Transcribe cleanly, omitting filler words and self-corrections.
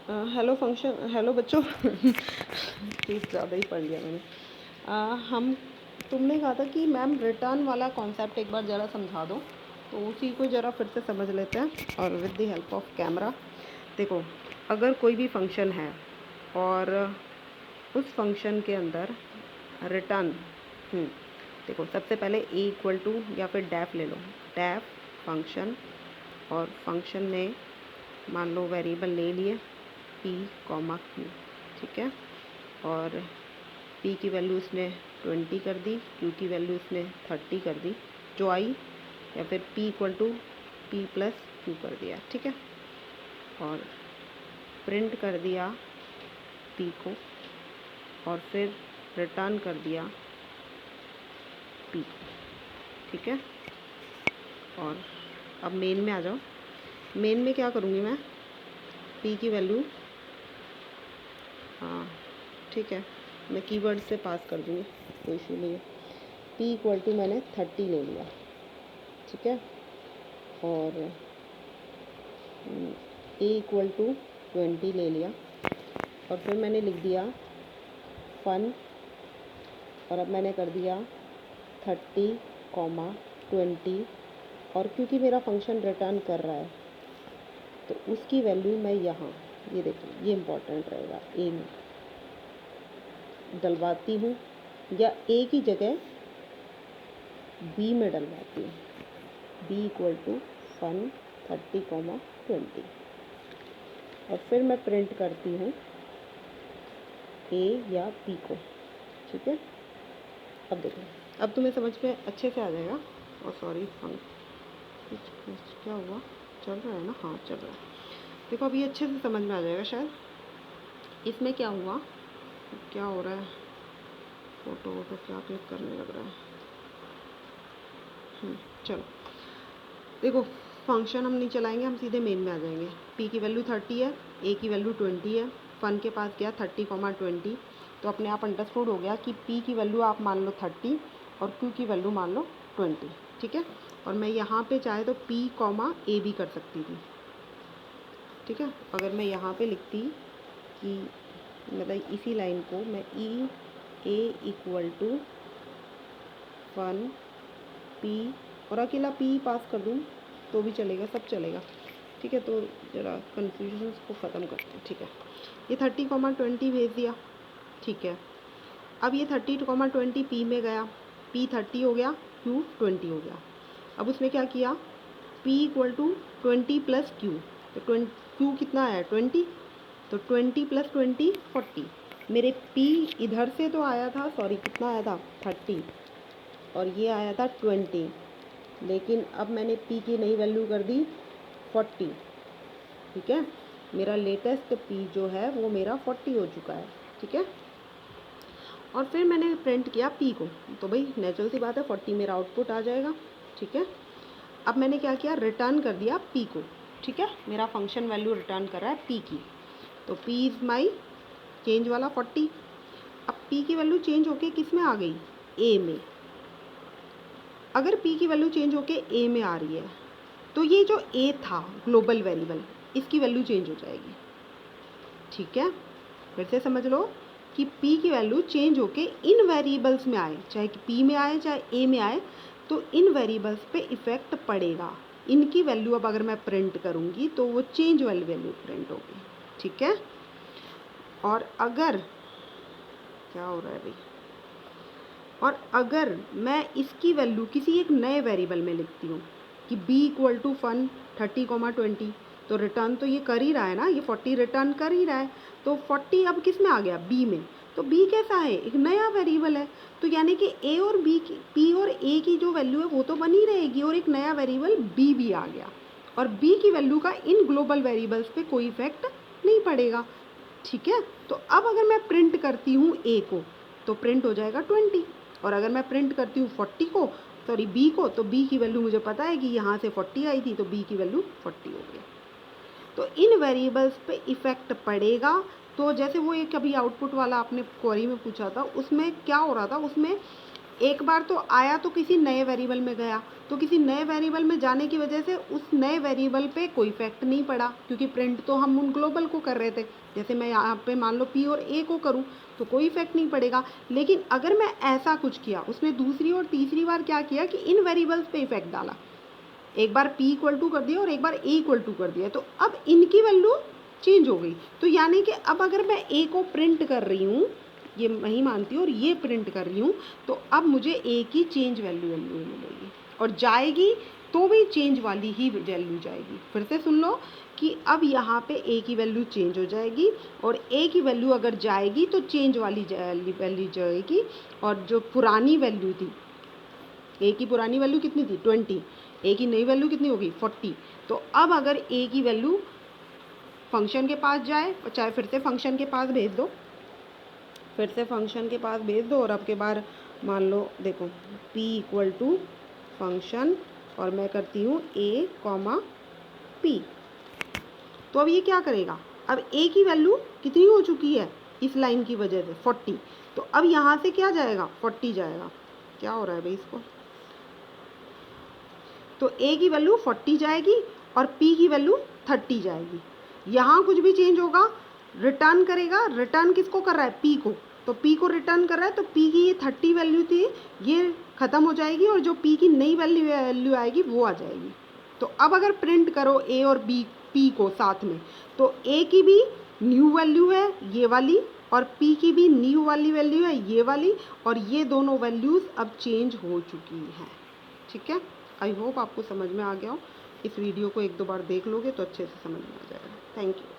Hello function, hello बच्चों। कुछ ज़्यादा ही पढ़ लिया मैंने। हम तुमने कहा था कि मैम रिटर्न वाला कॉन्सेप्ट एक बार ज़रा समझा दो, तो उसी को ज़रा फिर से समझ लेते हैं और with the help of camera. देखो, अगर कोई भी फंक्शन है और उस फंक्शन के अंदर रिटर्न, देखो सबसे पहले ए इक्वल टू या फिर डैफ ले लो, डैफ फंक्शन, और फंक्शन ने मान लो वेरिएबल ले लिए p कॉमा q, ठीक है, और p की वैल्यू उसने 20 कर दी, q की वैल्यू उसने 30 कर दी जो आई, या फिर p equal to p plus q कर दिया, ठीक है, और प्रिंट कर दिया p को और फिर रिटर्न कर दिया p, ठीक है। और अब मेन में आ जाओ। मेन में क्या करूँगी मैं, p की वैल्यू, हाँ ठीक है, मैं कीवर्ड से पास कर दूँगी, कोई इशू नहीं है। p इक्वल टू मैंने 30 ले लिया, ठीक है, और a इक्वल टू 20 ले लिया, और फिर मैंने लिख दिया फन, और अब मैंने कर दिया 30, 20, और क्योंकि मेरा फंक्शन रिटर्न कर रहा है तो उसकी वैल्यू मैं यहाँ, ये देखिए, ये इम्पोर्टेंट रहेगा, a में डलवाती हूँ, या a की जगह b में डलवाती हूँ, b इक्वल टू फन 30, 20, और फिर मैं प्रिंट करती हूँ a या p को, ठीक है। अब देखो, अब तुम्हें समझ में अच्छे से आ जाएगा। और सॉरी, कुछ क्या हुआ, चल रहा है ना, हाँ चल रहा है। देखो अभी अच्छे से समझ में आ जाएगा शायद। इसमें क्या हुआ, क्या हो रहा है, फोटो वोटो क्या क्लिक करने लग रहा है। चलो देखो, फंक्शन हम नहीं चलाएंगे, हम सीधे मेन में आ जाएंगे। p की वैल्यू 30 है, a की वैल्यू 20 है, फन के पास गया 30, 20, तो अपने आप अंडरस्टूड हो गया कि p की वैल्यू आप मान लो 30 और q की वैल्यू मान लो 20, ठीक है। और मैं यहाँ पे चाहे तो p a भी कर सकती थी, ठीक है। अगर मैं यहाँ पे लिखती कि मतलब इसी लाइन को मैं a equal to fun p और अकेला p पास कर दूँ तो भी चलेगा, सब चलेगा, ठीक है। तो ज़रा कन्फ्यूजन को ख़त्म करते हैं, ठीक है। ये 30, 20 भेज दिया, ठीक है। अब ये 30, 20 p में गया, p 30 हो गया, q 20 हो गया। अब उसने क्या किया, p equal to 20 plus q, तो q कितना आया 20, तो 20 प्लस 20 40। मेरे p इधर से तो आया था, सॉरी कितना आया था 30, और ये आया था 20, लेकिन अब मैंने p की नई वैल्यू कर दी 40, ठीक है। मेरा लेटेस्ट p जो है वो मेरा 40 हो चुका है, ठीक है। और फिर मैंने प्रिंट किया p को, तो भाई नेचुरल सी बात है 40 मेरा आउटपुट आ जाएगा, ठीक है। अब मैंने क्या किया, रिटर्न कर दिया p को, ठीक है। मेरा फंक्शन वैल्यू रिटर्न कर रहा है p की, तो p इज़ माई चेंज वाला 40। अब p की वैल्यू चेंज होके किस में आ गई, a में। अगर p की वैल्यू चेंज होके a में आ रही है तो ये जो a था ग्लोबल वेरिएबल, इसकी वैल्यू चेंज हो जाएगी, ठीक है। फिर से समझ लो कि p की वैल्यू चेंज होके इन वेरिएबल्स में आए, चाहे p में आए चाहे a में आए, तो इन वेरिएबल्स पे इफ़ेक्ट पड़ेगा। इनकी वैल्यू अब अगर मैं प्रिंट करूँगी तो वो चेंज वाली वैल्यू प्रिंट होगी, ठीक है। और अगर क्या हो रहा है भाई, और अगर मैं इसकी वैल्यू किसी एक नए वेरिएबल में लिखती हूँ कि b इक्वल टू फन 30, 20, तो रिटर्न तो ये कर ही रहा है ना, ये 40 रिटर्न कर ही रहा है, तो 40 अब किस में आ गया, b में। तो b कैसा है, एक नया वेरिएबल है, तो यानी कि a और b की, p और a की जो वैल्यू है वो तो बनी रहेगी, और एक नया वेरिएबल b भी आ गया, और b की वैल्यू का इन ग्लोबल वेरिएबल्स पे कोई इफेक्ट नहीं पड़ेगा, ठीक है। तो अब अगर मैं प्रिंट करती हूँ a को तो प्रिंट हो जाएगा 20, और अगर मैं प्रिंट करती हूँ 40 को, सॉरी b को, तो b की वैल्यू मुझे पता है कि यहाँ से 40 आई थी, तो b की वैल्यू 40 हो गई। तो इन वेरिएबल्स पे इफ़ेक्ट पड़ेगा। तो जैसे वो एक अभी आउटपुट वाला आपने क्वेरी में पूछा था, उसमें क्या हो रहा था, उसमें एक बार तो आया तो किसी नए वेरिएबल में गया, तो किसी नए वेरिएबल में जाने की वजह से उस नए वेरिएबल पे कोई इफेक्ट नहीं पड़ा, क्योंकि प्रिंट तो हम उन ग्लोबल को कर रहे थे। जैसे मैं यहाँ पे मान लो पी और ए को करूँ तो कोई इफेक्ट नहीं पड़ेगा। लेकिन अगर मैं ऐसा कुछ किया, उसने दूसरी और तीसरी बार क्या किया कि इन वेरिएबल्स पे इफेक्ट डाला, एक बार p इक्वल टू कर दिया और एक बार a इक्वल टू कर दिया, तो अब इनकी वैल्यू चेंज हो गई। तो यानी कि अब अगर मैं a को प्रिंट कर रही हूँ, ये नहीं मानती और ये प्रिंट कर रही हूँ, तो अब मुझे a की चेंज वैल्यू मिलेगी, और जाएगी तो भी चेंज वाली ही वैल्यू जाएगी। फिर से सुन लो कि अब यहाँ पे a की वैल्यू चेंज हो जाएगी, और a की वैल्यू अगर जाएगी तो चेंज वाली वैल्यू जाएगी, और जो पुरानी वैल्यू थी, a की पुरानी वैल्यू कितनी थी 20, a की नई वैल्यू कितनी होगी 40। तो अब अगर a की वैल्यू फंक्शन के पास जाए, चाहे फिर से फंक्शन के पास भेज दो, फिर से फंक्शन के पास भेज दो, और अब के बार मान लो देखो p इक्वल टू फंक्शन, और मैं करती हूँ a कॉमा p। तो अब ये क्या करेगा, अब a की वैल्यू कितनी हो चुकी है इस लाइन की वजह से 40, तो अब यहाँ से क्या जाएगा 40 जाएगा। क्या हो रहा है भाई इसको, तो a की वैल्यू 40 जाएगी और p की वैल्यू 30 जाएगी। यहाँ कुछ भी चेंज होगा, रिटर्न करेगा, रिटर्न किसको कर रहा है p को, तो p को रिटर्न कर रहा है, तो p की ये 30 वैल्यू थी ये ख़त्म हो जाएगी, और जो p की नई वैल्यू आएगी वो आ जाएगी। तो अब अगर प्रिंट करो a और p को साथ में, तो a की भी न्यू वैल्यू है ये वाली, और p की भी न्यू वाली वैल्यू है ये वाली, और ये दोनों वैल्यूज़ अब चेंज हो चुकी हैं। ठीक है, आई होप आपको समझ में आ गया हो। इस वीडियो को एक दो बार देख लोगे तो अच्छे से समझ में आ जाएगा। Thank you.